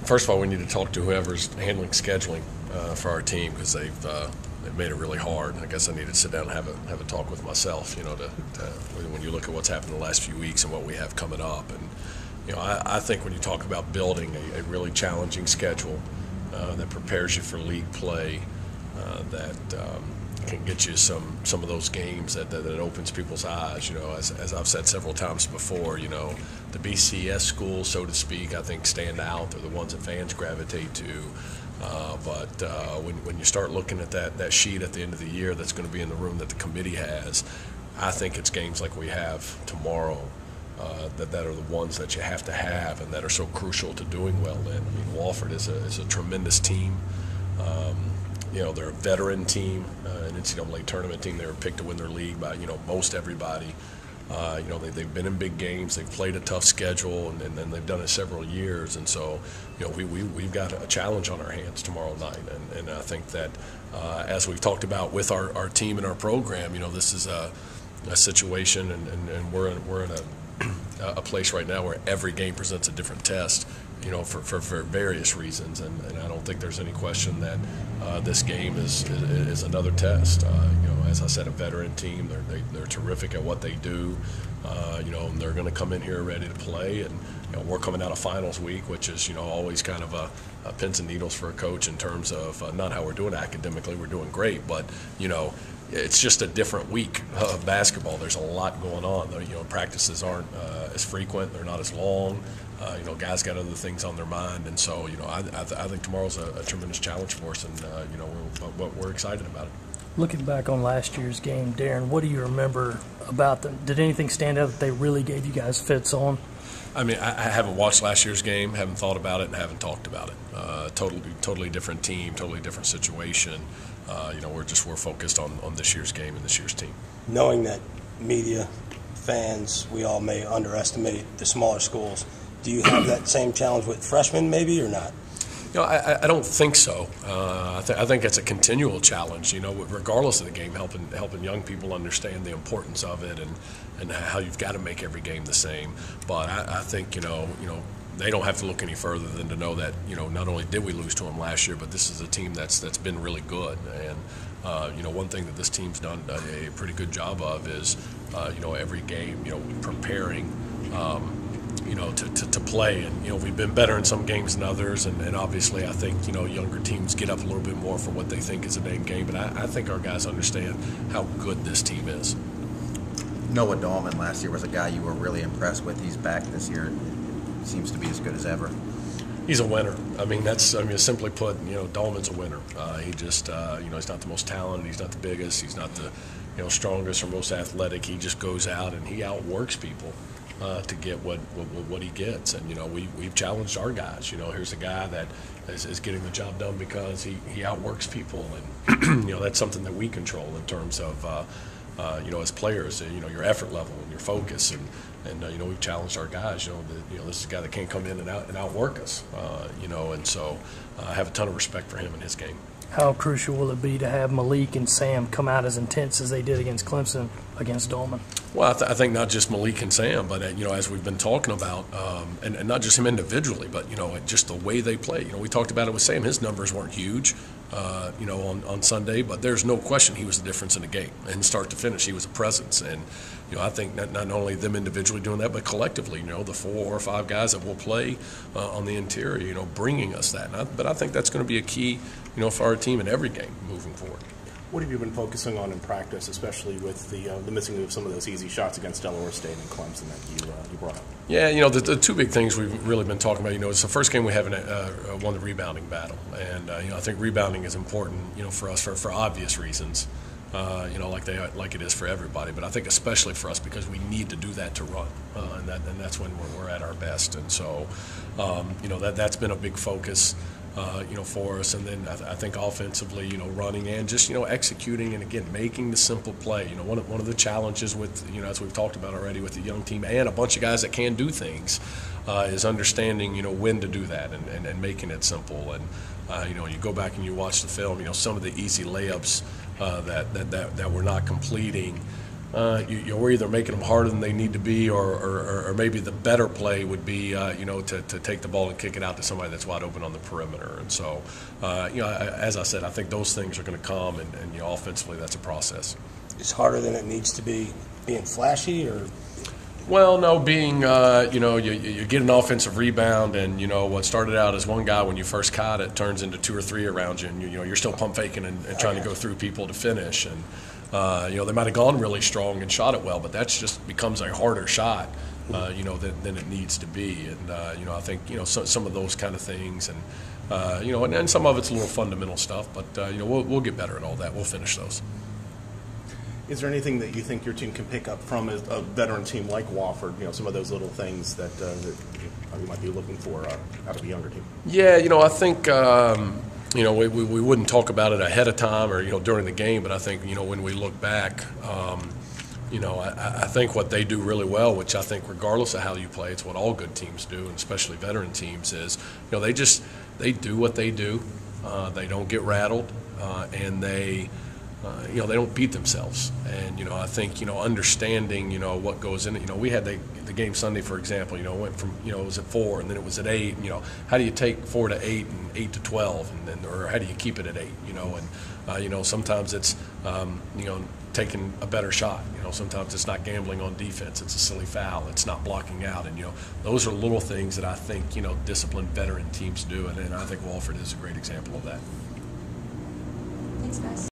First of all, we need to talk to whoever's handling scheduling for our team, because they've made it really hard. I guess I need to sit down and have a talk with myself. When you look at what's happened in the last few weeks and what we have coming up, and I think when you talk about building a really challenging schedule that prepares you for league play, that can get you some of those games that opens people's eyes. As I've said several times before, the BCS schools, so to speak, I think stand out. They're the ones that fans gravitate to. But when you start looking at that sheet at the end of the year that's going to be in the room that the committee has, I think it's games like we have tomorrow that are the ones that you have to have and that are so crucial to doing well in. Wofford is a tremendous team. They're a veteran team, an NCAA tournament team. They were picked to win their league by most everybody. They've been in big games. They've played a tough schedule, and they've done it several years. And so, we've got a challenge on our hands tomorrow night. And I think that, as we've talked about with our team and our program, this is a situation, and we're in a place right now where every game presents a different test, for various reasons. And I don't think there's any question that this game is another test. As I said, a veteran team. They're terrific at what they do. And they're going to come in here ready to play. And we're coming out of finals week, which is always kind of a pins and needles for a coach in terms of not how we're doing academically. We're doing great, but it's just a different week of basketball. There's a lot going on. Practices aren't as frequent. They're not as long. Guys got other things on their mind, and so I think tomorrow's a tremendous challenge for us, and we're excited about it. Looking back on last year's game, Darren, what do you remember about them? Did anything stand out that they really gave you guys fits on? I mean, I haven't watched last year's game, haven't thought about it, and haven't talked about it. Totally different team, totally different situation. We're focused on this year's game and this year's team. Knowing that media, fans, we all may underestimate the smaller schools, do you have that same challenge with freshmen maybe or not? I don't think so. I think it's a continual challenge, regardless of the game, helping young people understand the importance of it and how you've got to make every game the same. But I think, they don't have to look any further than to know that, not only did we lose to them last year, but this is a team that's been really good. And, one thing that this team's done a pretty good job of is, every game, preparing, to play. And, we've been better in some games than others. And obviously, I think, younger teams get up a little bit more for what they think is a name game. But I think our guys understand how good this team is. Noah Dahlman last year was a guy you were really impressed with. He's back this year. Seems to be as good as ever. He's a winner. Simply put, Dahlman's a winner. He just, he's not the most talented. He's not the biggest. He's not the, strongest or most athletic. He just goes out and he outworks people to get what he gets. And, we've challenged our guys. Here's a guy that is getting the job done because he outworks people. And, that's something that we control in terms of, as players, your effort level and your focus. And we've challenged our guys, this is a guy that can't come in and outwork us, and so I have a ton of respect for him in his game. How crucial will it be to have Malik and Sam come out as intense as they did against Clemson against Dahlman? Well, I think not just Malik and Sam, but as we've been talking about, and not just him individually, but just the way they play. We talked about it with Sam. His numbers weren't huge, on Sunday, but there's no question he was the difference in the game. And start to finish, he was a presence. And I think not only them individually doing that, but collectively, the 4 or 5 guys that will play on the interior, bringing us that. But I think that's going to be a key, for our team in every game moving forward. What have you been focusing on in practice, especially with the missing of some of those easy shots against Delaware State and Clemson that you brought up? Yeah, the two big things we've really been talking about, it's the first game we haven't won the rebounding battle. And, I think rebounding is important, for us for obvious reasons, like it is for everybody. But I think especially for us because we need to do that to run, and that's when we're at our best. And so, that's been a big focus. For us, and then I think offensively, running and just executing, and again making the simple play. One of the challenges with as we've talked about already with the young team and a bunch of guys that can do things is understanding when to do that and making it simple. And you go back and you watch the film, some of the easy layups that we're not completing. We're either making them harder than they need to be, or maybe the better play would be, to take the ball and kick it out to somebody that's wide open on the perimeter. And so, as I said, I think those things are going to come, and offensively, that's a process. It's harder than it needs to be being flashy, or? Well, no, being, you get an offensive rebound, and, what started out as one guy when you first caught it turns into 2 or 3 around you, and, you're still pump faking and trying to go through people to finish. And, they might have gone really strong and shot it well, but that's just becomes a harder shot, than it needs to be. And, I think, some of those kind of things, and, and some of it's a little fundamental stuff, but, we'll get better at all that. We'll finish those. Is there anything that you think your team can pick up from a veteran team like Wofford? Some of those little things that you might be looking for out of a younger team. Yeah, I think we wouldn't talk about it ahead of time or during the game, but I think when we look back, I think what they do really well, which I think regardless of how you play, it's what all good teams do, and especially veteran teams, is they do what they do. They don't get rattled, and they don't beat themselves. And, I think, understanding, what goes in it. We had the game Sunday, for example, went from, it was at 4 and then it was at 8. And, how do you take 4 to 8 and 8 to 12? And then, or how do you keep it at 8, and, sometimes it's, taking a better shot. Sometimes it's not gambling on defense. It's a silly foul. It's not blocking out. And, those are little things that I think, disciplined veteran teams do. And I think Wofford is a great example of that. Thanks, guys.